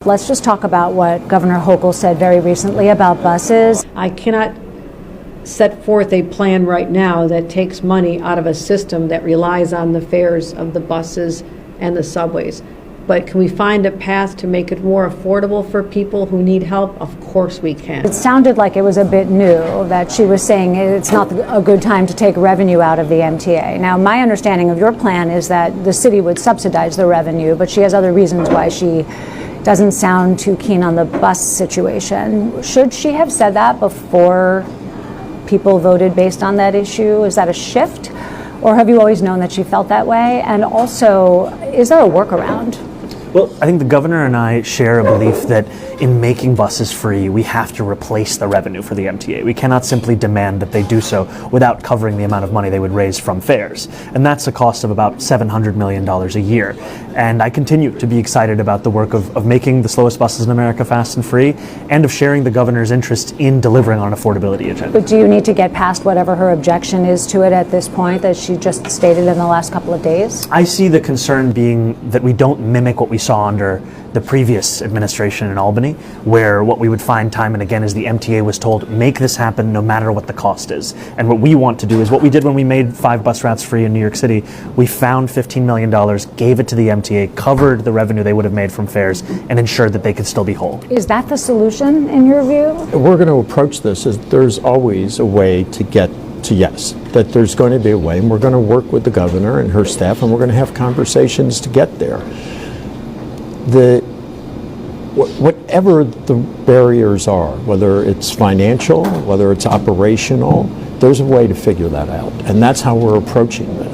Let's just talk about what Governor Hochul said very recently about buses. I cannot set forth a plan right now that takes money out of a system that relies on the fares of the buses and the subways. But can we find a path to make it more affordable for people who need help? Of course we can. It sounded like it was a bit new that she was saying it's not a good time to take revenue out of the MTA. Now, my understanding of your plan is that the city would subsidize the revenue, but she has other reasons why she doesn't sound too keen on the bus situation. Should she have said that before people voted based on that issue? Is that a shift? Or have you always known that she felt that way? And also, is there a workaround? Well, I think the governor and I share a belief that in making buses free, we have to replace the revenue for the MTA. We cannot simply demand that they do so without covering the amount of money they would raise from fares. And that's a cost of about $700 million a year. And I continue to be excited about the work of making the slowest buses in America fast and free, and of sharing the governor's interest in delivering on an affordability agenda. But do you need to get past whatever her objection is to it at this point that she just stated in the last couple of days? I see the concern being that we don't mimic what we saw under the previous administration in Albany, where what we would find time and again is the MTA was told, make this happen no matter what the cost is. And what we want to do is what we did when we made 5 bus routes free in New York City. We found $15 million, gave it to the MTA, covered the revenue they would have made from fares, and ensured that they could still be whole. Is that the solution in your view? We're going to approach this as there's always a way to get to yes, that there's going to be a way, and we're going to work with the governor and her staff, and we're going to have conversations to get there. Whatever the barriers are, whether it's financial, whether it's operational, there's a way to figure that out. And that's how we're approaching this.